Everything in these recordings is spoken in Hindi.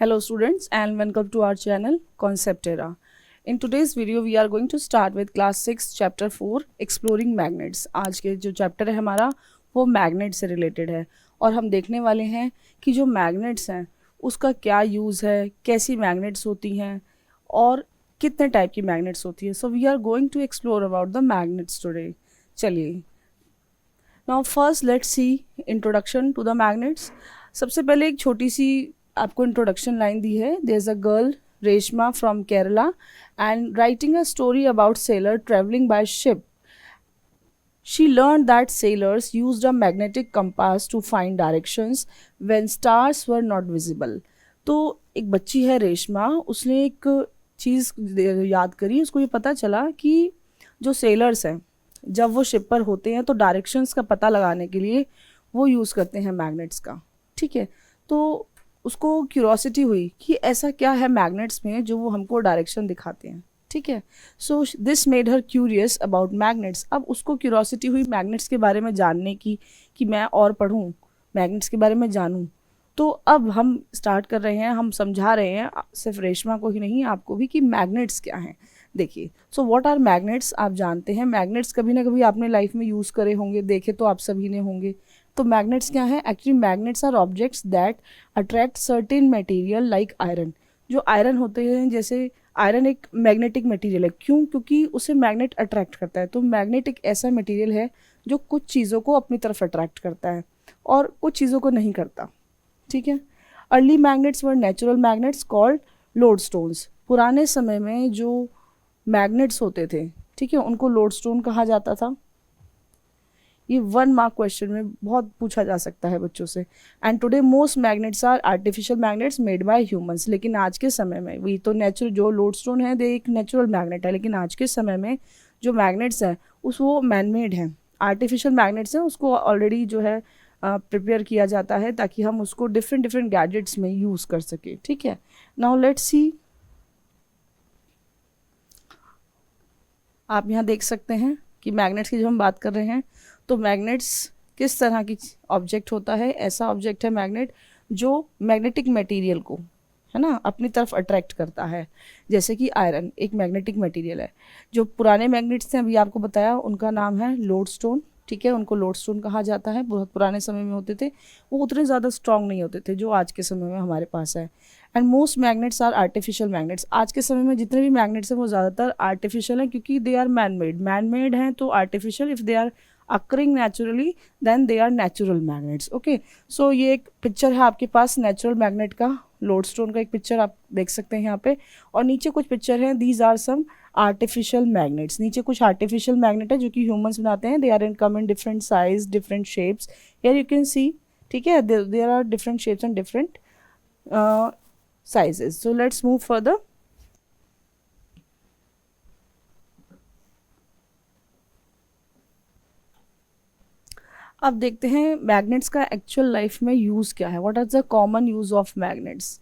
Hello students and welcome to our channel Concept Era. In today's video we are going to start with class 6 chapter 4 exploring magnets. आज के जो चैप्टर है हमारा वो मैग्नेट से रिलेटेड है और हम देखने वाले हैं कि जो मैग्नेट्स हैं उसका क्या यूज़ है, कैसी मैग्नेट्स होती हैं और कितने टाइप की मैग्नेट्स होती है. So we are going to explore about the magnets today. चलिए now first let's see introduction to the magnets. सबसे पहले एक छोटी सी आपको इंट्रोडक्शन लाइन दी है. There is a girl Reshma from Kerala and writing a story about sailor travelling by ship. She learned that sailors used a magnetic compass to find directions when stars were not visible. तो एक बच्ची है रेशमा, उसने एक चीज़ याद करी. उसको ये पता चला कि जो सेलर्स हैं जब वो शिप पर होते हैं तो डायरेक्शंस का पता लगाने के लिए वो यूज़ करते हैं मैग्नेट्स का. ठीक है, तो उसको क्यूरोसिटी हुई कि ऐसा क्या है मैग्नेट्स में जो वो हमको डायरेक्शन दिखाते हैं. ठीक है, so this made her curious about magnets. अब उसको क्यूरोसिटी हुई मैग्नेट्स के बारे में जानने की कि मैं और पढ़ूँ, मैग्नेट्स के बारे में जानूँ. तो अब हम स्टार्ट कर रहे हैं, हम समझा रहे हैं सिर्फ रेशमा को ही नहीं आपको भी कि मैग्नेट्स क्या हैं. देखिए, सो व्हाट आर मैग्नेट्स. आप जानते हैं मैग्नेट्स कभी ना कभी आपने लाइफ में यूज़ करे होंगे, देखे तो आप सभी ने होंगे. तो मैग्नेट्स क्या है? Actually magnets are objects that attract certain material like iron. जो आयरन होते हैं, जैसे आयरन एक मैग्नेटिक मटेरियल है. क्यों? क्योंकि उसे मैग्नेट अट्रैक्ट करता है. तो मैग्नेट एक ऐसा मटेरियल है जो कुछ चीज़ों को अपनी तरफ अट्रैक्ट करता है और कुछ चीज़ों को नहीं करता. ठीक है, अर्ली मैग्नेट्स वर नेचुरल मैग्नेट्स कॉल्ड लोडस्टोन्स. पुराने समय में जो मैग्नेट्स होते थे, ठीक है, उनको लोडस्टोन कहा जाता था. ये 1 मार्क क्वेश्चन में बहुत पूछा जा सकता है बच्चों से. And today most magnets are artificial magnets made by humans. लेकिन आज के समय में वही तो नेचुरल जो लोडस्टोन है दे एक नेचुरल मैग्नेट है, लेकिन आज के समय में जो मैग्नेट्स हैं वो मैनमेड हैं. आर्टिफिशियल मैग्नेट्स हैं, उसको ऑलरेडी जो है प्रिपेयर किया जाता है ताकि हम उसको डिफरेंट डिफरेंट गैजेट्स में यूज़ कर सके. ठीक है, नाउ लेट्स सी. आप यहाँ देख सकते हैं कि मैग्नेट्स की जब हम बात कर रहे हैं तो मैग्नेट्स किस तरह की ऑब्जेक्ट होता है. ऐसा ऑब्जेक्ट है मैग्नेट जो मैग्नेटिक मटेरियल को, है ना, अपनी तरफ अट्रैक्ट करता है. जैसे कि आयरन एक मैग्नेटिक मटेरियल है. जो पुराने मैग्नेट्स थे अभी आपको बताया उनका नाम है लोडस्टोन. ठीक है, उनको लोडस्टोन कहा जाता है. बहुत पुराने समय में होते थे, वो उतने ज़्यादा स्ट्रॉन्ग नहीं होते थे जो आज के समय में हमारे पास है. And most magnets are artificial magnets. आज के समय में जितने भी मैग्नेट्स हैं वो ज़्यादातर आर्टिफिशियल हैं क्योंकि दे आर मैन मेड हैं. तो artificial, if they are occurring naturally then they are natural magnets. Okay, so ये एक पिक्चर है आपके पास नेचुरल मैग्नेट का, लोडस्टोन का एक पिक्चर आप देख सकते हैं यहाँ पे. और नीचे कुछ पिक्चर हैं, these are some artificial magnets. नीचे कुछ आर्टिफिशियल मैग्नेट है जो कि ह्यूमंस बनाते हैं. They are in come in different size, different shapes. Here you can see. ठीक है, there are different shapes and different sizes. So let's move further. अब देखते हैं मैग्नेट्स का एक्चुअल लाइफ में यूज़ क्या है. What are the common use of magnets.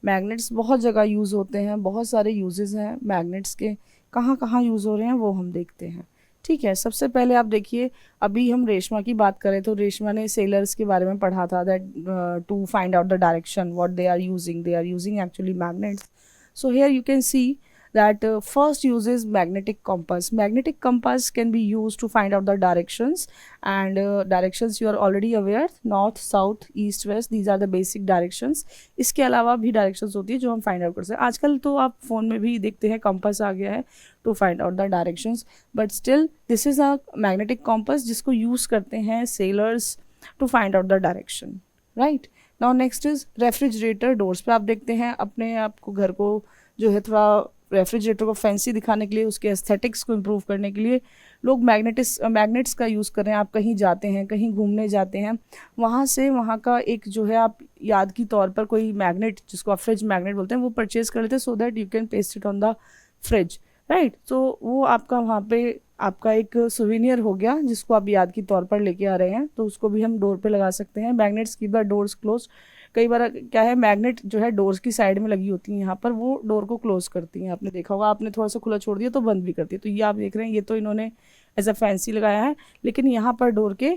Magnets बहुत जगह यूज़ होते हैं, बहुत सारे यूजेस हैं मैग्नेट्स के. कहाँ कहाँ यूज़ हो रहे हैं वो हम देखते हैं. ठीक है, सबसे पहले आप देखिए, अभी हम रेशमा की बात करें तो रेशमा ने सेलर्स के बारे में पढ़ा था that to find out the direction what they are using actually magnets. So here you can see that first uses magnetic compass. Magnetic compass can be used to find out the directions, and directions you are already aware, north, south, east, west. These are the basic directions. इसके अलावा भी directions होती है जो हम find out कर सकते हैं. आजकल तो आप फ़ोन में भी देखते हैं compass आ गया है to find out the directions, but still this is a magnetic compass जिसको use करते हैं sailors to find out the direction, right? Now next is refrigerator doors. पे आप देखते हैं अपने आपको घर को जो है थोड़ा रेफ्रिजरेटर को फैंसी दिखाने के लिए, उसके एस्थेटिक्स को इम्प्रूव करने के लिए लोग मैग्नेट्स का यूज़ कर रहे हैं. आप कहीं जाते हैं, कहीं घूमने जाते हैं, वहाँ से वहाँ का एक जो है आप याद की तौर पर कोई मैग्नेट जिसको आप फ्रिज मैग्नेट बोलते हैं वो परचेज़ कर लेते हैं so that you can paste it on the fridge, right. तो वो आपका वहाँ पे आपका एक सुवेनियर हो गया जिसको आप याद की तौर पर लेके आ रहे हैं. तो उसको भी हम डोर पे लगा सकते हैं. Magnets keep the doors close. कई बार क्या है, मैग्नेट जो है डोर्स की साइड में लगी होती हैं यहाँ पर, वो डोर को क्लोज करती हैं. आपने देखा होगा, आपने थोड़ा सा खुला छोड़ दिया तो बंद भी करती है. तो ये आप देख रहे हैं, ये तो इन्होंने एज अ फैंसी लगाया है, लेकिन यहाँ पर डोर के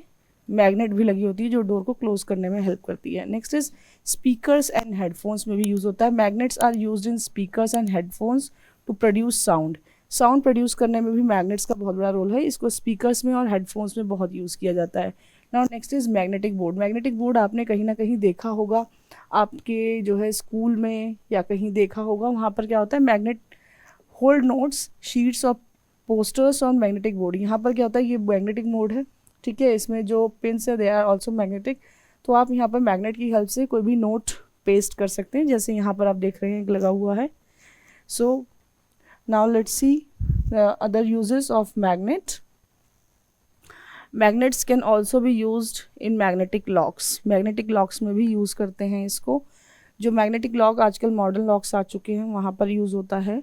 मैग्नेट भी लगी होती है जो डोर को क्लोज करने में हेल्प करती है। Next is speakers and headphones में भी यूज़ होता है। Magnets are used in speakers and headphones to produce sound. Sound produce करने में भी मैग्नेट्स का बहुत बड़ा रोल है। इसको स्पीकर्स में और हेडफोन्स में बहुत यूज़ किया जाता है। Now next is magnetic board. Magnetic board आपने कहीं ना कहीं देखा होगा, आपके जो है स्कूल में या कहीं देखा होगा। वहाँ पर क्या होता है, magnet hold notes sheets of posters on magnetic board. यहाँ पर क्या होता है, ये मैग्नेटिक मोड है, ठीक है। इसमें जो पिन्स है दे आर ऑल्सो मैग्नेटिक। तो आप यहाँ पर मैग्नेट की हेल्प से कोई भी नोट पेस्ट कर सकते हैं, जैसे यहाँ पर आप देख रहे हैं लगा हुआ है। So now let's C other uses of magnet. Magnets can also be used in magnetic locks. Magnetic locks में भी यूज़ करते हैं इसको। जो मैग्नेटिक लॉक आजकल मॉडर्न लॉक्स आ चुके हैं वहाँ पर यूज़ होता है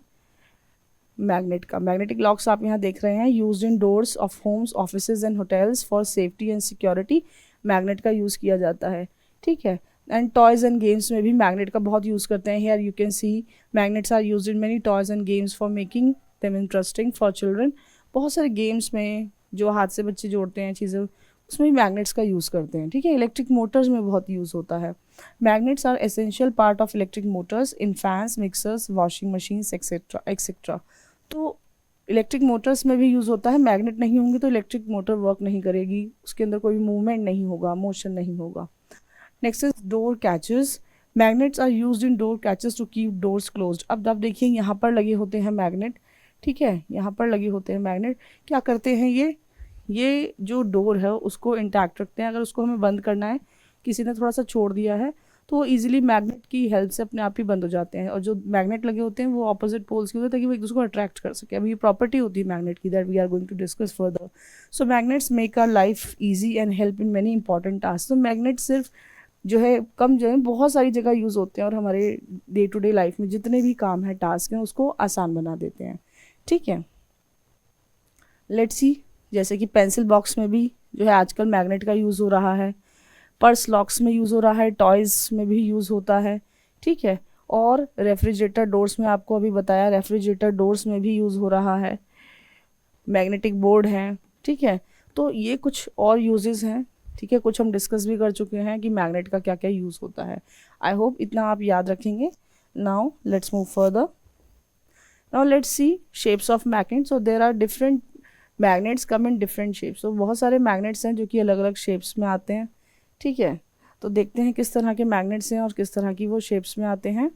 मैग्नेट का। मैग्नेटिक लॉक्स आप यहाँ देख रहे हैं, used in doors of homes, offices and hotels for safety and security. Magnet का यूज़ किया जाता है, ठीक है। एंड टॉयज़ एंड गेम्स में भी मैग्नेट का बहुत यूज़ करते हैं। Here you can see magnets are used in many toys and games for making them interesting for children. बहुत सारे गेम्स में जो हाथ से बच्चे जोड़ते हैं चीज़ें, उसमें भी मैग्नेट्स का यूज़ करते हैं, ठीक है। इलेक्ट्रिक मोटर्स में बहुत यूज़ होता है। Magnets are essential part of electric motors in fans, mixers, washing machines etcetera etcetera. तो इलेक्ट्रिक मोटर्स में भी यूज़ होता है। मैग्नेट नहीं होंगे तो इलेक्ट्रिक मोटर वर्क नहीं करेगी, उसके अंदर कोई मूवमेंट नहीं होगा, मोशन नहीं होगा। Next is door catches. Magnets are used in door catches to keep doors closed. अब आप देखिए यहाँ पर लगे होते हैं मैग्नेट, ठीक है, यहाँ पर लगे होते हैं मैग्नेट। क्या करते हैं ये जो डोर है उसको इंटैक्ट रखते हैं। अगर उसको हमें बंद करना है, किसी ने थोड़ा सा छोड़ दिया है, तो वो ईजिली मैग्नेट की हेल्प से अपने आप ही बंद हो जाते हैं। और जो मैग्नेट लगे होते हैं वो ऑपोजिट पोल्स के होते हैं ताकि वो एक दूसरे को अट्रैक्ट कर सके। अभी ये प्रॉपर्टी होती है मैग्नेट की, that we are going to discuss further. So magnets make our life easy and help in many important task. तो मैग्नेट सिर्फ जो है कम जो है बहुत सारी जगह यूज़ होते हैं और हमारे डे टू डे लाइफ में जितने भी काम हैं, टास्क हैं, उसको आसान बना देते हैं, ठीक है। लेट्स सी, जैसे कि पेंसिल बॉक्स में भी जो है आजकल मैग्नेट का यूज़ हो रहा है। पर्स लॉक्स में यूज़ हो रहा है, टॉयज़ में भी यूज़ होता है, ठीक है। और रेफ्रिजरेटर डोर्स में आपको अभी बताया, रेफ्रिजरेटर डोर्स में भी यूज़ हो रहा है। मैग्नेटिक बोर्ड हैं, ठीक है। तो ये कुछ और यूजेस हैं, ठीक है। कुछ हम डिस्कस भी कर चुके हैं कि मैग्नेट का क्या क्या यूज़ होता है। आई होप इतना आप याद रखेंगे। Now let's move further. Now let's see shapes of magnets. So there are different magnets come in different shapes. तो बहुत सारे मैग्नेट्स हैं जो कि अलग अलग शेप्स में आते हैं, ठीक है। तो देखते हैं किस तरह के मैग्नेट्स हैं और किस तरह की वो शेप्स में आते हैं।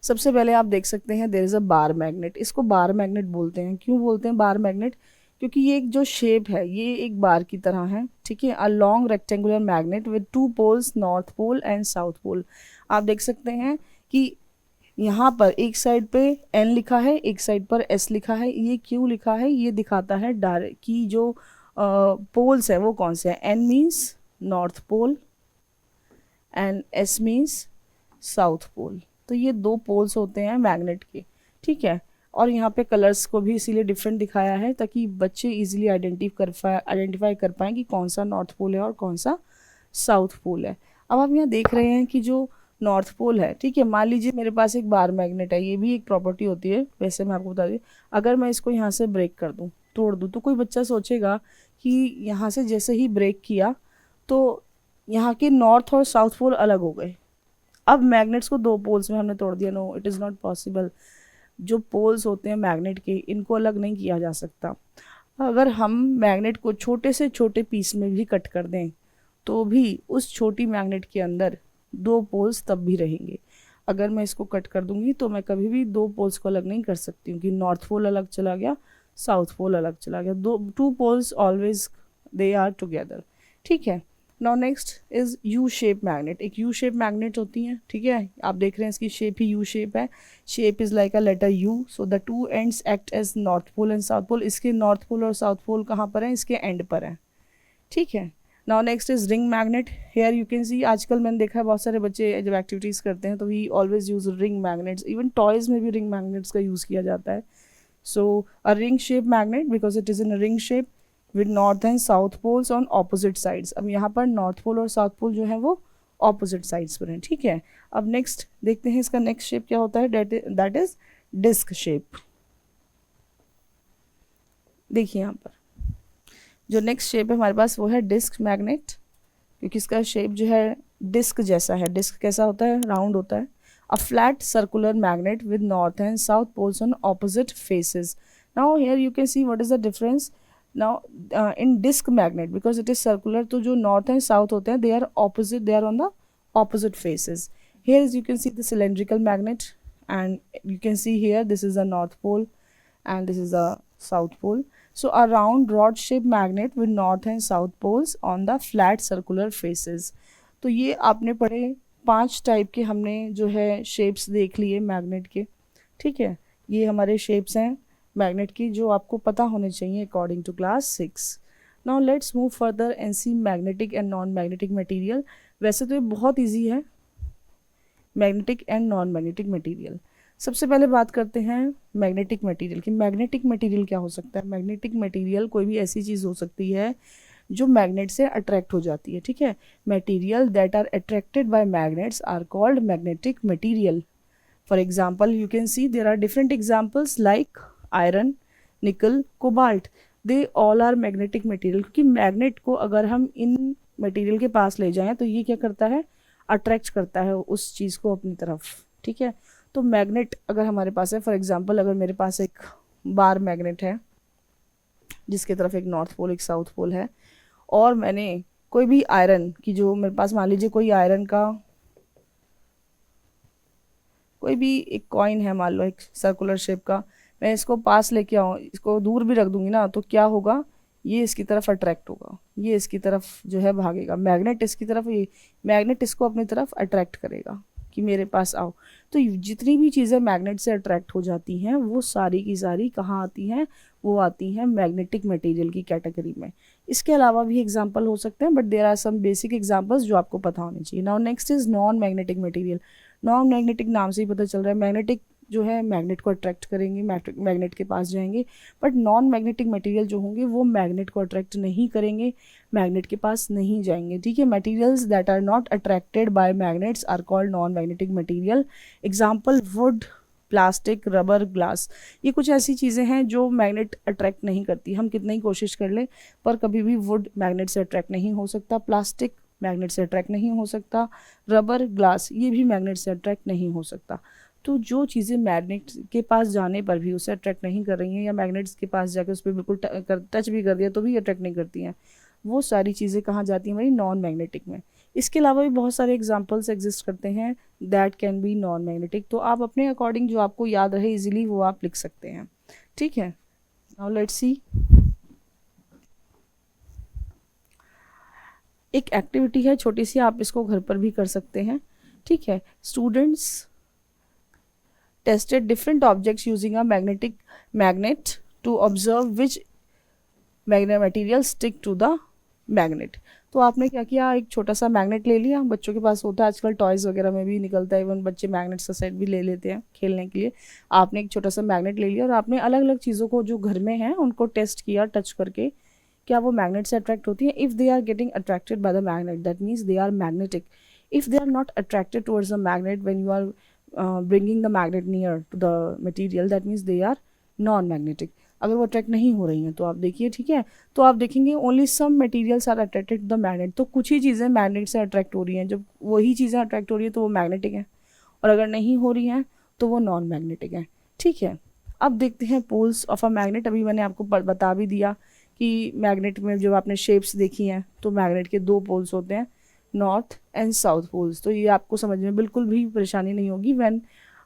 सबसे पहले आप देख सकते हैं there is a bar magnet. इसको बार मैग्नेट बोलते हैं। क्यों बोलते हैं बार मैग्नेट? क्योंकि ये एक जो शेप है ये एक बार की तरह है, ठीक है। A long rectangular magnet with 2 poles, north pole and south pole. आप देख सकते हैं कि यहाँ पर एक साइड पे N लिखा है, एक साइड पर S लिखा है। ये क्यों लिखा है? ये दिखाता है डायरेक्ट कि जो पोल्स है वो कौन से हैं। N means north pole and S means south pole. तो ये 2 पोल्स होते हैं मैग्नेट के, ठीक है। और यहाँ पे कलर्स को भी इसीलिए डिफरेंट दिखाया है ताकि बच्चे इजीली आइडेंटिफाई कर पाएँ कि कौन सा नॉर्थ पोल है और कौन सा साउथ पोल है। अब आप यहाँ देख रहे हैं कि जो नॉर्थ पोल है, ठीक है, मान लीजिए मेरे पास एक बार मैग्नेट है। ये भी एक प्रॉपर्टी होती है, वैसे मैं आपको बता दूँ। अगर मैं इसको यहाँ से ब्रेक कर दूँ, तोड़ दूँ, तो कोई बच्चा सोचेगा कि यहाँ से जैसे ही ब्रेक किया तो यहाँ के नॉर्थ और साउथ पोल अलग हो गए। अब मैग्नेट्स को 2 पोल्स में हमने तोड़ दिया। No, it is not possible. जो पोल्स होते हैं मैग्नेट के, इनको अलग नहीं किया जा सकता। अगर हम मैग्नेट को छोटे से छोटे पीस में भी कट कर दें तो भी उस छोटी मैग्नेट के अंदर 2 पोल्स तब भी रहेंगे। अगर मैं इसको कट कर दूंगी तो मैं कभी भी 2 पोल्स को अलग नहीं कर सकती हूँ कि नॉर्थ पोल अलग चला गया, साउथ पोल अलग चला गया। 2 poles always they are together, ठीक है। Now next is U shape magnet. एक यू शेप मैग्नेट होती हैं, ठीक है। आप देख रहे हैं इसकी शेप ही यू शेप है। Shape is like a letter U. So the 2 ends act as north pole and south pole. इसके नॉर्थ पोल और साउथ पोल कहाँ पर हैं? इसके एंड पर हैं, ठीक है। Now next is ring magnet. Here you can see, आजकल मैंने देखा है बहुत सारे बच्चे जब एक्टिविटीज़ करते हैं तो we always use ring magnets. Even toys में भी रिंग मैग्नेट्स का यूज़ किया जाता है। So a ring shape magnet because it is in a ring shape with north and south poles on opposite sides. अब यहाँ पर नॉर्थ पोल और साउथ पोल जो है वो ऑपोजिट साइड्स पर हैं, ठीक है। अब नेक्स्ट देखते हैं इसका नेक्स्ट शेप क्या होता है। That is disc shape. देखिए यहाँ पर जो नेक्स्ट शेप है हमारे पास वो है डिस्क मैग्नेट, क्योंकि इसका शेप जो है डिस्क जैसा है। डिस्क कैसा होता है? राउंड होता है। A flat circular magnet with north and south poles on opposite faces. Now here you can see what is the difference. Now in disc magnet because it is circular, तो जो नॉर्थ एंड साउथ होते हैं they are opposite, they are on the opposite faces. Here is you can see the cylindrical magnet, and you can see here this is the north pole and this is the south pole. So a round rod shaped magnet with north and south poles on the flat circular faces. तो ये आपने पढ़े 5 टाइप के हमने जो है शेप्स देख लिए मैग्नेट के। ठीक है, ये हमारे शेप्स हैं मैग्नेट की जो आपको पता होने चाहिए according to class 6। Now let's move further and see magnetic and non magnetic material. वैसे तो ये बहुत इजी है, magnetic and non magnetic material. सबसे पहले बात करते हैं मैग्नेटिक मटेरियल की। मैग्नेटिक मटेरियल क्या हो सकता है? मैग्नेटिक मटेरियल कोई भी ऐसी चीज़ हो सकती है जो मैग्नेट से अट्रैक्ट हो जाती है। ठीक है, material that are attracted by magnets are called magnetic material. For example you can see there are different examples like iron, nickel, cobalt, they all are magnetic material. क्योंकि मैग्नेट को अगर हम इन मटेरियल के पास ले जाएं तो ये क्या करता है? अट्रैक्ट करता है उस चीज़ को अपनी तरफ। ठीक है, तो मैग्नेट अगर हमारे पास है, फॉर एग्जांपल अगर मेरे पास एक बार मैग्नेट है जिसके तरफ एक नॉर्थ पोल एक साउथ पोल है, और मैंने कोई भी आयरन की, जो मेरे पास मान लीजिए कोई आयरन का कोई भी एक कॉइन है, मान लो एक सर्कुलर शेप का, मैं इसको पास लेके आऊँ, इसको दूर भी रख दूंगी ना, तो क्या होगा? ये इसकी तरफ अट्रैक्ट होगा, ये इसकी तरफ जो है भागेगा, मैग्नेट इसकी तरफ, ये मैग्नेट इसको अपनी तरफ अट्रैक्ट करेगा कि मेरे पास आओ। तो जितनी भी चीज़ें मैग्नेट से अट्रैक्ट हो जाती हैं वो सारी की सारी कहाँ आती हैं? वो आती हैं मैग्नेटिक मटेरियल की कैटेगरी में। इसके अलावा भी एग्जांपल हो सकते हैं, but there are some basic examples जो आपको पता होने चाहिए। Now next is non magnetic material. Non magnetic नाम से ही पता चल रहा है, मैग्नेटिक जो है मैग्नेट को अट्रैक्ट करेंगे, मैग्नेट के पास जाएंगे, बट नॉन मैग्नेटिक मटेरियल जो होंगे वो मैग्नेट को अट्रैक्ट नहीं करेंगे, मैग्नेट के पास नहीं जाएंगे। ठीक है, materials that are not attracted by magnets are called non magnetic material. Example wood, plastic, rubber, glass, ये कुछ ऐसी चीज़ें हैं जो मैग्नेट अट्रैक्ट नहीं करती। हम कितना ही कोशिश कर ले पर कभी भी वुड मैग्नेट से अट्रैक्ट नहीं हो सकता, प्लास्टिक मैग्नेट से अट्रैक्ट नहीं हो सकता, रबर, ग्लास ये भी मैग्नेट से अट्रैक्ट नहीं हो सकता। तो जो चीज़ें मैग्नेट के पास जाने पर भी उसे अट्रैक्ट नहीं कर रही हैं, या मैग्नेट्स के पास जाकर उस पर बिल्कुल टच भी कर दिया तो भी अट्रैक्ट नहीं करती हैं, वो सारी चीज़ें कहाँ जाती हैं? हमारी नॉन मैग्नेटिक में। इसके अलावा भी बहुत सारे एग्जांपल्स एग्जिस्ट करते हैं that can B non magnetic. तो आप अपने अकॉर्डिंग जो आपको याद रहे इजीली वो आप लिख सकते हैं। ठीक है, नाउ लेट्स सी एक एक्टिविटी है छोटी सी, आप इसको घर पर भी कर सकते हैं। ठीक है, students tested different objects using a magnet to observe which magnet material stick to the magnet। तो आपने क्या किया? एक छोटा सा मैग्नेट ले लिया, बच्चों के पास होता है आजकल, टॉयज़ वगैरह में भी निकलता है, इवन बच्चे मैग्नेट्स का सेट भी ले लेते हैं खेलने के लिए। आपने एक छोटा सा मैग्नेट ले लिया और आपने अलग अलग चीज़ों को जो घर में हैं उनको टेस्ट किया टच करके, क्या वो मैग्नेट से अट्रैक्ट होती है? If they are getting attracted by the magnet that means they are magnetic. If they are not attracted towards the magnet when you are bringing the magnet near to the material that means they are non magnetic। अगर वो अट्रैक्ट नहीं हो रही हैं तो आप देखिए, ठीक है, तो आप देखेंगे only some materials are attracted to the magnet. तो कुछ ही चीज़ें मैग्नेट से अट्रैक्ट हो रही हैं, जब वही चीज़ें अट्रैक्ट हो रही है तो वो मैग्नेटिक हैं, और अगर नहीं हो रही हैं तो वो नॉन मैग्नेटिक हैं। ठीक है, अब देखते हैं पोल्स ऑफ अ मैग्नेट। अभी मैंने आपको बता भी दिया कि मैग्नेट में जब आपने शेप्स देखी हैं तो मैग्नेट के 2 पोल्स होते हैं, नॉर्थ एंड साउथ पोल्स। तो ये आपको समझने में बिल्कुल भी परेशानी नहीं होगी। When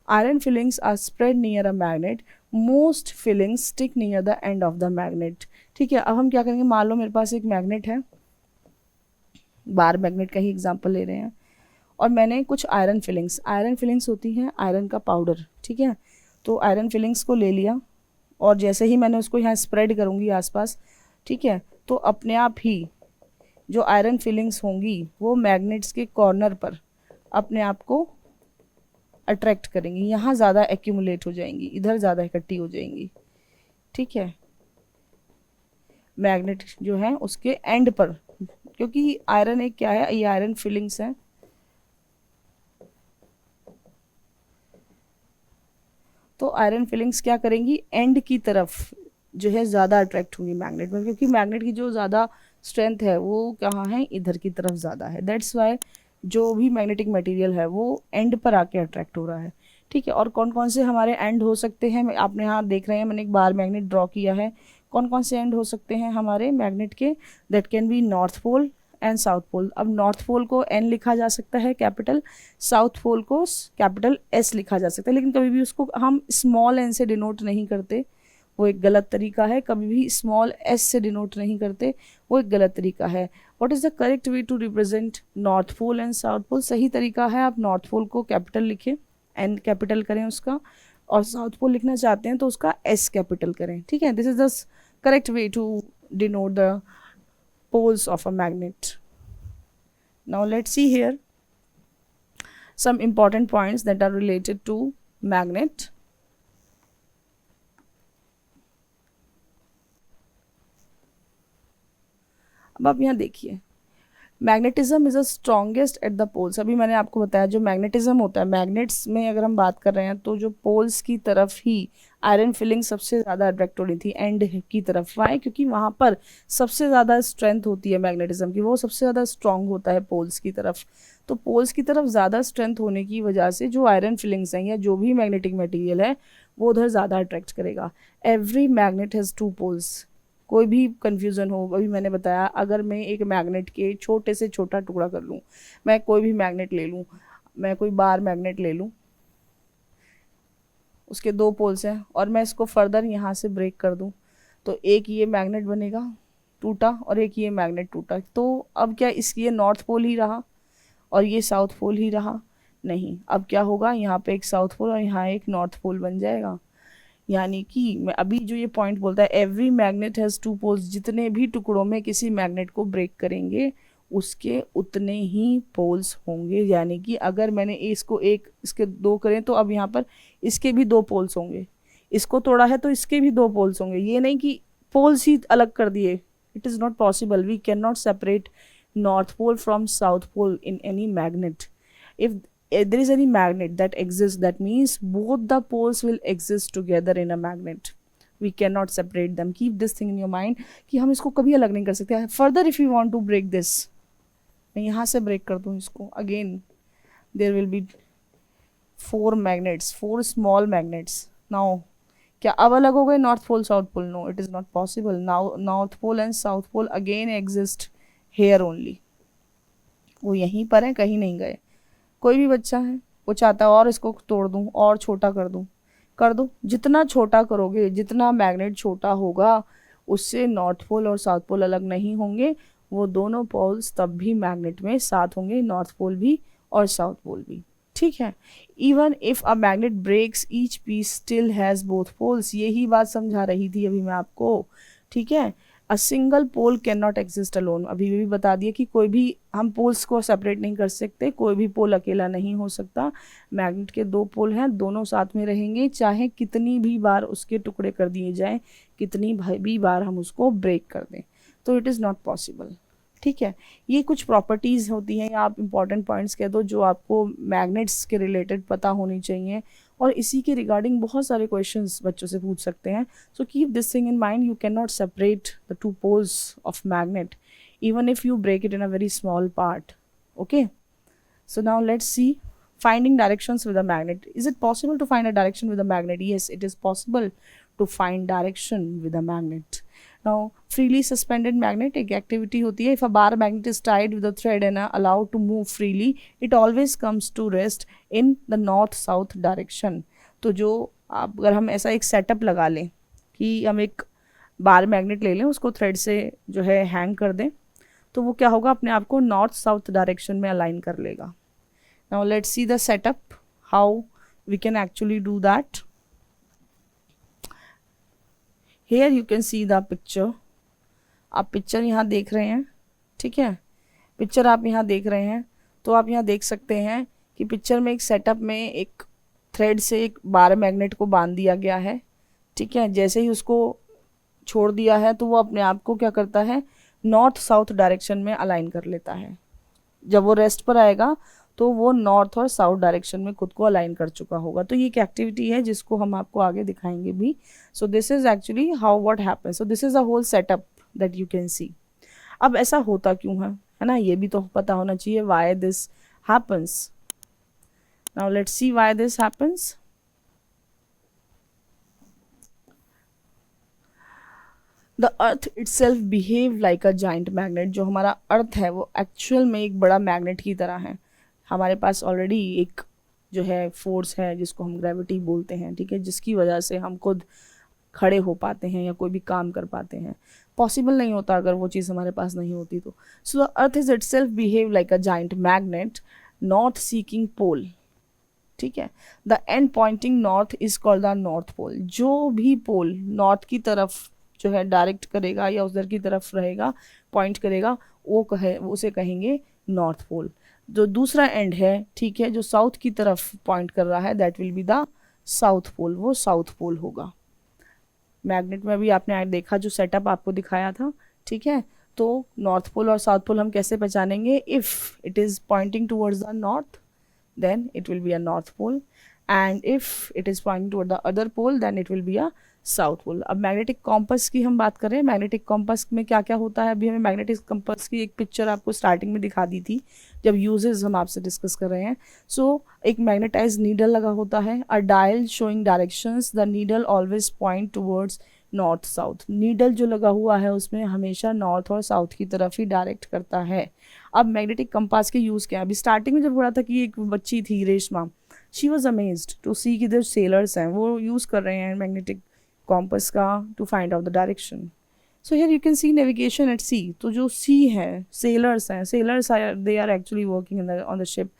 iron filings are spread near a magnet most filings stick near the end of the magnet. ठीक है, अब हम क्या करेंगे, मान लो मेरे पास एक मैग्नेट है, बार मैग्नेट का ही एग्जांपल ले रहे हैं, और मैंने कुछ आयरन फिलिंग्स होती हैं आयरन का पाउडर। ठीक है, तो आयरन फिलिंग्स को ले लिया और जैसे ही मैंने उसको यहाँ स्प्रेड करूँगी आसपास, ठीक है, तो अपने आप ही जो आयरन फिलिंग्स होंगी वो मैग्नेट्स के कॉर्नर पर अपने आप को अट्रैक्ट करेंगी, यहाँ ज़्यादा एक्यूमुलेट हो जाएंगी, इधर ज़्यादा इकट्ठी हो जाएंगी। ठीक है, मैग्नेट जो है उसके एंड पर, क्योंकि आयरन एक क्या है, ये आयरन फिलिंग्स हैं, तो आयरन फिलिंग्स क्या करेंगी, एंड की तरफ जो है ज़्यादा अट्रैक्ट होंगी मैग्नेट में, क्योंकि मैग्नेट की जो ज़्यादा स्ट्रेंथ है वो कहाँ है, इधर की तरफ ज़्यादा है। दैट्स वाई जो भी मैग्नेटिक मटेरियल है वो एंड पर आके अट्रैक्ट हो रहा है। ठीक है, और कौन कौन से हमारे एंड हो सकते हैं, आपने यहाँ देख रहे हैं मैंने एक बार मैग्नेट ड्रॉ किया है। कौन कौन से एंड हो सकते हैं हमारे मैग्नेट के, that can be north pole and south pole. अब नॉर्थ पोल को एन लिखा जा सकता है कैपिटल, साउथ पोल को कैपिटल एस लिखा जा सकता है, लेकिन कभी भी उसको हम स्मॉल एन से डिनोट नहीं करते, वो एक गलत तरीका है। कभी भी स्मॉल एस से डिनोट नहीं करते, वो एक गलत तरीका है। What is the correct way to represent north pole and south pole? सही तरीका है आप नॉर्थ पोल को कैपिटल लिखें, एन कैपिटल करें उसका, और साउथ पोल लिखना चाहते हैं तो उसका एस कैपिटल करें। ठीक है, this is the correct way to denote the poles of a magnet. Now let's see here some important points that are related to magnet. अब आप यहाँ देखिए, magnetism is the strongest at the poles. अभी मैंने आपको बताया जो मैग्नेटिज्म होता है, मैग्नेट्स में अगर हम बात कर रहे हैं तो जो पोल्स की तरफ ही आयरन फिलिंग सबसे ज़्यादा अट्रैक्ट होनी थी, एंड की तरफ। वाई? क्योंकि वहाँ पर सबसे ज़्यादा स्ट्रेंथ होती है मैग्नेटिज्म की, वो सबसे ज़्यादा स्ट्रॉन्ग होता है पोल्स की तरफ। तो पोल्स की तरफ ज़्यादा स्ट्रेंथ होने की वजह से जो आयरन फिलिंग्स हैं या जो भी मैग्नेटिक मटीरियल है वो उधर ज़्यादा अट्रैक्ट करेगा। Every magnet has 2 poles. कोई भी कन्फ्यूज़न हो, अभी मैंने बताया, अगर मैं एक मैग्नेट के छोटे से छोटा टुकड़ा कर लूँ, मैं कोई भी मैग्नेट ले लूँ, मैं कोई बार मैग्नेट ले लूँ, उसके 2 पोल्स हैं, और मैं इसको फर्दर यहाँ से ब्रेक कर दूँ, तो एक ये मैग्नेट बनेगा टूटा और एक ये मैग्नेट टूटा। तो अब क्या ये नॉर्थ पोल ही रहा और ये साउथ पोल ही रहा? नहीं, अब क्या होगा, यहाँ पे एक साउथ पोल और यहाँ एक नॉर्थ पोल बन जाएगा। यानी कि मैं अभी जो ये पॉइंट बोलता है एवरी मैग्नेट हैज़ 2 पोल्स, जितने भी टुकड़ों में किसी मैग्नेट को ब्रेक करेंगे उसके उतने ही पोल्स होंगे। यानी कि अगर मैंने इसको एक, इसके 2 करें तो अब यहाँ पर इसके भी 2 पोल्स होंगे, इसको तोड़ा है तो इसके भी 2 पोल्स होंगे। ये नहीं कि पोल्स ही अलग कर दिए, it is not possible. We can not separate north pole from south pole in any magnet. If there is any magnet that exists, that means both the poles will exist together in a magnet. We cannot separate them. Keep this thing in your mind कि हम इसको कभी अलग नहीं कर सकते. Further, if you want to break this, मैं यहाँ से break कर दूँ इसको, again there will be 4 magnets, 4 small magnets. Now क्या अब अलग हो गए north pole south pole? No, it is not possible. Now north pole and south pole again exist here only. वो यहीं पर है, कहीं नहीं गए. कोई भी बच्चा है वो चाहता है और इसको तोड़ दूँ और छोटा कर दूँ, कर दो. जितना छोटा करोगे, जितना मैग्नेट छोटा होगा, उससे नॉर्थ पोल और साउथ पोल अलग नहीं होंगे. वो दोनों पोल्स तब भी मैग्नेट में साथ होंगे, नॉर्थ पोल भी और साउथ पोल भी. ठीक है. Even if a magnet breaks each piece still has both poles. यही बात समझा रही थी अभी मैं आपको. ठीक है. A single pole can not exist alone. अभी भी बता दिया कि कोई भी हम पोल्स को सेपरेट नहीं कर सकते, कोई भी पोल अकेला नहीं हो सकता. मैग्नेट के 2 पोल हैं, दोनों साथ में रहेंगे, चाहे कितनी भी बार उसके टुकड़े कर दिए जाएं, कितनी भी बार हम उसको ब्रेक कर दें. तो इट इज़ नॉट पॉसिबल. ठीक है. ये कुछ प्रॉपर्टीज़ होती हैं, या आप इंपॉर्टेंट पॉइंट्स कह दो जो आपको मैग्नेट्स के रिलेटेड पता होनी चाहिए, और इसी के रिगार्डिंग बहुत सारे क्वेश्चंस बच्चों से पूछ सकते हैं. So keep this thing in mind. You can not separate the 2 poles of magnet even if you break it in a very small part. Okay, so now let's see finding directions with a magnet. Is it possible to find a direction with a magnet? Yes, it is possible to find direction with a magnet. Now freely suspended magnet एक activity होती है. If a bar magnet is tied with a thread and allowed to move freely, it always comes to rest in the north south direction. तो जो अगर हम ऐसा एक सेटअप लगा लें कि हम एक बार मैग्नेट ले लें, उसको थ्रेड से जो है हैंग कर दें, तो वो क्या होगा, अपने आप को नॉर्थ साउथ डायरेक्शन में अलाइन कर लेगा. Now let's see the setup, how we can actually do that. Here you can see the picture. आप पिक्चर यहाँ देख रहे हैं. ठीक है. पिक्चर आप यहाँ देख रहे हैं, तो आप यहाँ देख सकते हैं कि पिक्चर में एक सेटअप में एक थ्रेड से एक बार मैग्नेट को बांध दिया गया है. ठीक है. जैसे ही उसको छोड़ दिया है तो वो अपने आप को क्या करता है, नॉर्थ साउथ डायरेक्शन में अलाइन कर लेता है. जब वो रेस्ट पर आएगा तो वो नॉर्थ और साउथ डायरेक्शन में खुद को अलाइन कर चुका होगा। तो ये एक एक्टिविटी है जिसको हम आपको आगे दिखाएंगे भी। So this is actually how what happens. So this is a whole setup that you can see. अब ऐसा होता क्यों है ना, ये भी तो पता होना चाहिए why this happens. Now let's C why this happens. The earth itself behave like a giant magnet. जो हमारा अर्थ है वो एक्चुअल में एक बड़ा मैग्नेट की तरह है। हमारे पास ऑलरेडी एक जो है फोर्स है जिसको हम ग्रेविटी बोलते हैं, ठीक है, जिसकी वजह से हम खुद खड़े हो पाते हैं या कोई भी काम कर पाते हैं। पॉसिबल नहीं होता अगर वो चीज़ हमारे पास नहीं होती तो। So the earth is itself behave like a giant magnet north seeking pole, ठीक है। The end pointing north is called the north pole. जो भी पोल नॉर्थ की तरफ जो है डायरेक्ट करेगा या उधर की तरफ रहेगा, पॉइंट करेगा, उसे कहेंगे नॉर्थ पोल। जो दूसरा एंड है, ठीक है, जो साउथ की तरफ पॉइंट कर रहा है, that will be the south pole, वो साउथ पोल होगा। मैग्नेट में भी आपने देखा जो सेटअप आपको दिखाया था, ठीक है। तो नॉर्थ पोल और साउथ पोल हम कैसे पहचानेंगे? If it is pointing towards the north then it will be a north pole, and if it is pointing toward the other pole then it will be a south pole. अब मैग्नेटिक कॉम्पस की हम बात करें, मैग्नेटिक कॉम्पस में क्या क्या होता है, अभी हमें मैग्नेटिक कॉम्पस की एक पिक्चर आपको स्टार्टिंग में दिखा दी थी जब यूजेस हम आपसे डिस्कस कर रहे हैं। सो एक मैग्नेटाइज नीडल लगा होता है, a dial showing directions, the needle always point towards north south. Needle जो लगा हुआ है उसमें हमेशा नॉर्थ और साउथ की तरफ ही डायरेक्ट करता है। अब मैग्नेटिक कंपास के यूज़ क्या है? अभी स्टार्टिंग में जब बोला था कि एक बच्ची थी Reshma, she was amazed to see कि जो सेलर्स हैं वो यूज़ कर रहे हैं मैग्नेटिक कॉम्पस का to find out the direction. So here you can see navigation at sea. तो जो सी है, सेलर्स हैं, sailors they are actually working on the ship,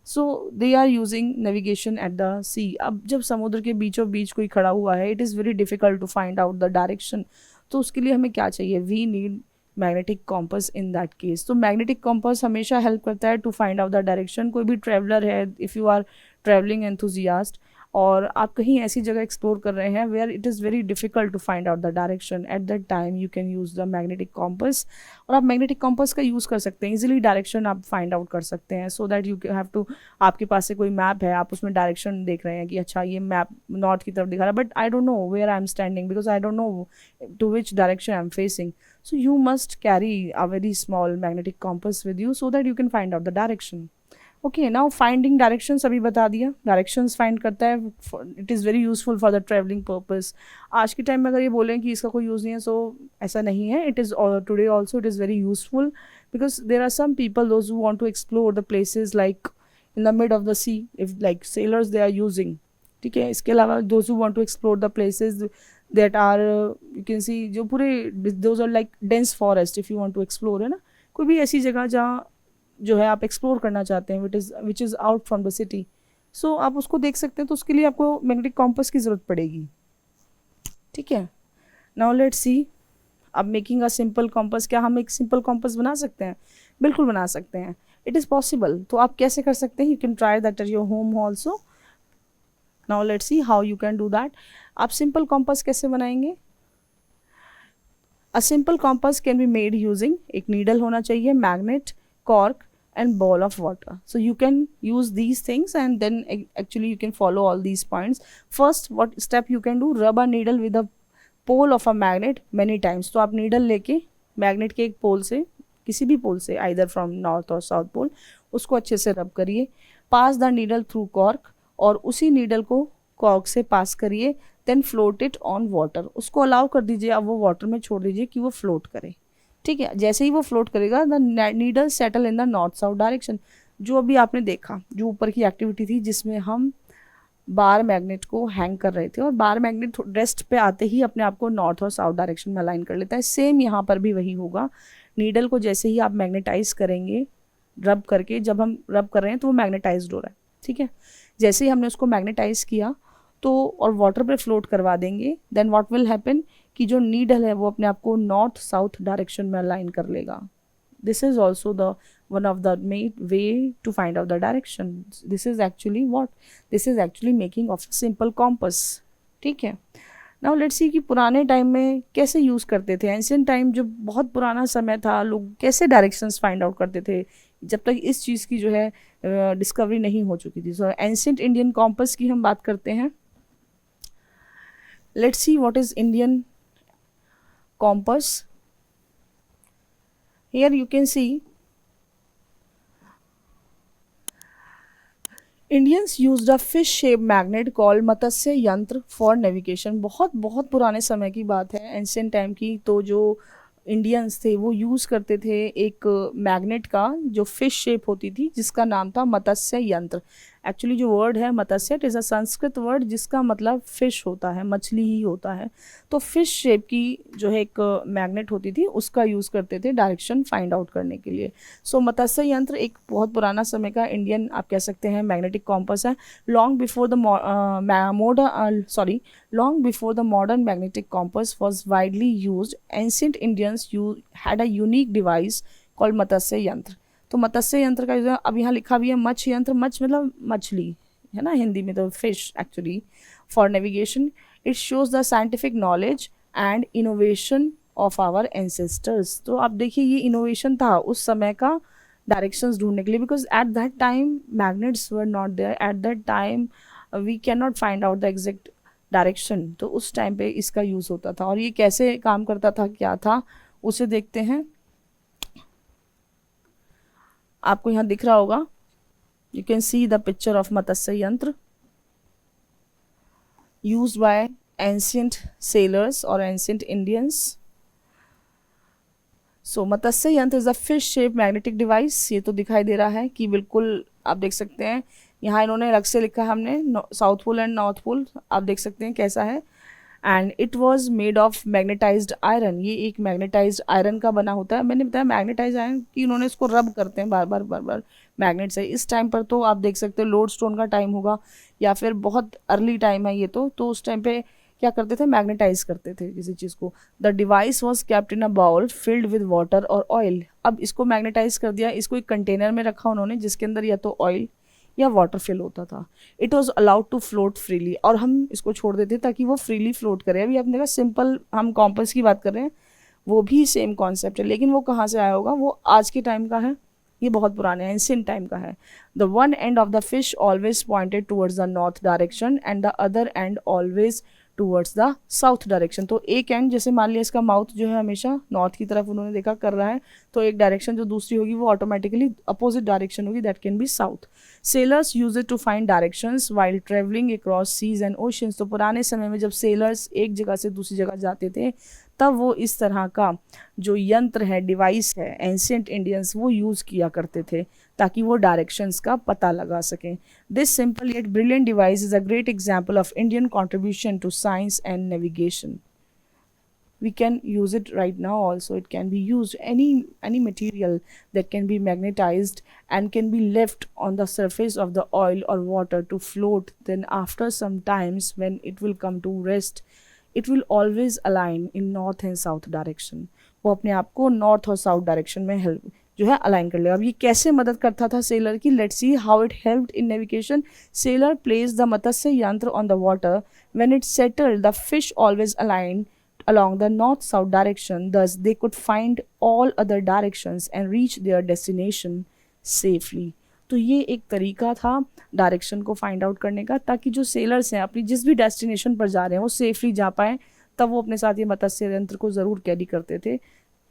so they are using navigation at the sea. अब जब समुद्र के बीचों बीच कोई खड़ा हुआ है, it is very difficult to find out the direction. तो उसके लिए हमें क्या चाहिए? We need magnetic compass in that case. तो मैग्नेटिक कॉम्पस हमेशा हेल्प करता है to find out the direction. कोई भी ट्रेवलर है, if you are travelling enthusiast और आप कहीं ऐसी जगह एक्सप्लोर कर रहे हैं where it is very difficult to find out the direction, at that time you can use the magnetic compass. और आप मैग्नेटिक कॉम्पस का यूज़ कर सकते हैं, इजीली डायरेक्शन आप फाइंड आउट कर सकते हैं। So that you have to, आपके पास से कोई मैप है, आप उसमें डायरेक्शन देख रहे हैं कि अच्छा ये मैप नॉर्थ की तरफ दिखा रहा है, but I don't know where I am standing because I don't know to which direction I am facing. So you must carry a very small magnetic compass with you so that you can find out the direction. Okay, now finding directions अभी बता दिया, directions find करता है, it is very useful for the traveling purpose. आज के टाइम में अगर ये बोलें कि इसका कोई यूज़ नहीं है, so ऐसा नहीं है, it is today also it is very useful because there are some people those who want to explore the places like in the mid of the sea, if like sailors they are using, ठीक है। इसके अलावा those who want to explore the places that are you can see जो पूरे those are like dense forest if you want to explore, है ना, कोई भी ऐसी जगह जहाँ जो है आप एक्सप्लोर करना चाहते हैं which is out from the city, so आप उसको देख सकते हैं। तो उसके लिए आपको मैग्नेटिक कॉम्पस की ज़रूरत पड़ेगी, ठीक है। नाउ लेट्स सी, अब मेकिंग अ सिंपल कॉम्पस, क्या हम एक सिंपल कॉम्पस बना सकते हैं? बिल्कुल बना सकते हैं, इट इज़ पॉसिबल। तो आप कैसे कर सकते हैं? You can try that at your home also. Now let's see how you can do that. आप सिंपल कॉम्पस कैसे बनाएंगे? A simple compass can be made using, एक नीडल होना चाहिए, magnet, cork and ball of water. So you can use these things and then actually you can follow all these points. First what step you can do, rub a needle with a pole of a magnet many times. तो आप नीडल लेके मैग्नेट के एक पोल से, किसी भी पोल से, either from north or south pole, उसको अच्छे से रब करिए। Pass the needle through cork, और उसी नीडल को कॉर्क से पास करिए। Then float it on water, उसको अलाउ कर दीजिए, अब वो वाटर में छोड़ दीजिए कि वो फ्लोट करे, ठीक है। जैसे ही वो फ्लोट करेगा the needle settle in the north south direction. जो अभी आपने देखा, जो ऊपर की एक्टिविटी थी जिसमें हम बार मैग्नेट को हैंग कर रहे थे और बार मैग्नेट रेस्ट पे आते ही अपने आप को नॉर्थ और साउथ डायरेक्शन में अलाइन कर लेता है, सेम यहाँ पर भी वही होगा। नीडल को जैसे ही आप मैग्नेटाइज करेंगे रब करके, जब हम रब कर रहे हैं तो वो मैग्नेटाइज्ड हो रहा है, ठीक है। जैसे ही हमने उसको मैग्नेटाइज किया तो और वाटर पे फ्लोट करवा देंगे, देन व्हाट विल हैपन कि जो नीडल है वो अपने आप को नॉर्थ साउथ डायरेक्शन में अलाइन कर लेगा। This is also the one of the main way to find out the direction. This is actually what, this is actually making of simple compass, ठीक है। नाउ लेट्स सी कि पुराने टाइम में कैसे यूज़ करते थे। एंशिएंट टाइम जो बहुत पुराना समय था, लोग कैसे डायरेक्शंस फाइंड आउट करते थे, जब तक इस चीज़ की जो है डिस्कवरी नहीं हो चुकी थी। सो एंशिएंट इंडियन कॉम्पस की हम बात करते हैं। Let's see what is Indian compass. Here you can see Indians used a fish shape magnet called matsya yantra for navigation. बहुत बहुत पुराने समय की बात है, एंशिएंट टाइम की। तो जो इंडियंस थे वो यूज़ करते थे एक मैग्नेट का जो फिश शेप होती थी, जिसका नाम था मत्स्य यंत्र। एक्चुअली जो वर्ड है matsya, it is a Sanskrit word जिसका मतलब फिश होता है, मछली ही होता है। तो फिश शेप की जो है एक मैग्नेट होती थी, उसका यूज़ करते थे डायरेक्शन फाइंड आउट करने के लिए। सो मत्स्य यंत्र एक बहुत पुराना समय का इंडियन आप कह सकते हैं मैग्नेटिक कॉम्पस है। Long before the long before the modern magnetic compass was widely used, ancient Indians had a unique device called मत्स्य यंत्र। तो मत्स्य यंत्र का जो अब यहाँ लिखा भी है मत्स्य यंत्र, मत्स्य मतलब मछली है ना हिंदी में, तो fish actually. For navigation it shows the scientific knowledge and innovation of our ancestors. तो आप देखिए ये इनोवेशन था उस समय का डायरेक्शंस ढूंढने के लिए, because at that time magnets were not there, at that time we can not find out the exact direction. तो उस टाइम पे इसका यूज़ होता था। और ये कैसे काम करता था, क्या था, उसे देखते हैं। आपको यहाँ दिख रहा होगा, you can see the picture of matsya yantra used by ancient sailors और ancient Indians. So matsya yantra is a fish shape magnetic device. ये तो दिखाई दे रहा है कि बिल्कुल आप देख सकते हैं, यहाँ इन्होंने अलग से लिखा है हमने south pole and north pole, आप देख सकते हैं कैसा है। And it was made of magnetized iron. ये एक मैग्नेटाइज्ड आयरन का बना होता है। मैंने बताया मैग्नेटाइज्ड आयरन कि उन्होंने इसको रब करते हैं बार बार मैग्नेट से। इस टाइम पर तो आप देख सकते हैं लोड स्टोन का टाइम होगा या फिर बहुत अर्ली टाइम है ये तो उस टाइम पे क्या करते थे, मैग्नेटाइज करते थे किसी चीज़ को। The device was kept in a bowl filled with water और ऑयल। अब इसको मैग्नेटाइज कर दिया, इसको एक कंटेनर में रखा उन्होंने जिसके अंदर या तो ऑयल या वाटर फिल होता था। It was allowed to float freely, और हम इसको छोड़ देते ताकि वो फ्रीली फ्लोट करे। अभी आपने कहा सिंपल हम कॉम्पस की बात कर रहे हैं, वो भी सेम कॉन्सेप्ट है, लेकिन वो कहाँ से आया होगा, वो आज के टाइम का है, ये बहुत पुराने एंशिएंट टाइम का है। The one and of the fish always pointed towards the north direction and the other and always towards the south direction. तो एक एंड जैसे मान लिया इसका माउथ जो है हमेशा नॉर्थ की तरफ उन्होंने देखा कर रहा है, तो एक डायरेक्शन जो दूसरी होगी वो ऑटोमेटिकली अपोजिट डायरेक्शन होगी, that can be south. Sailors use it to find directions while travelling across seas and oceans. तो पुराने समय में जब सेलर्स एक जगह से दूसरी जगह जाते थे, तब वो इस तरह का जो यंत्र है, डिवाइस है, एंशिएंट इंडियंस वो यूज़ किया करते थे ताकि वो डायरेक्शंस का पता लगा सकें। This simple yet brilliant device is a great example of Indian contribution to science and navigation. We can use it right now also. It can be used any material that can be magnetized and can be left on the surface of the oil or water to float. Then after some times when it will come to rest, it will always align in north and south direction. वो अपने आप को नॉर्थ और साउथ डायरेक्शन में हेल्प जो है अलाइन कर लेगा। अब ये कैसे मदद करता था सेलर की, let's see how it helped in navigation. Sailor place the matsya yantra on the water when it settled the fish always align along the north-south direction, thus they could find all other directions and reach their destination safely. तो ये एक तरीका था डायरेक्शन को फाइंड आउट करने का, ताकि जो सेलर्स हैं अपनी जिस भी डेस्टिनेशन पर जा रहे हैं वो सेफली जा पाएँ। तब वो अपने साथ ये मत्स्य यंत्र को ज़रूर कैरी करते थे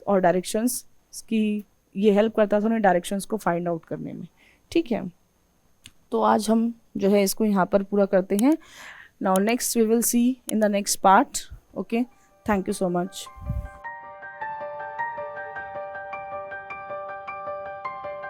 और डायरेक्शंस की ये हेल्प करता था उन्हें डायरेक्शंस को फाइंड आउट करने में। ठीक है, तो आज हम जो है इसको यहाँ पर पूरा करते हैं। Now next we will see in the next part. Okay, thank you so much.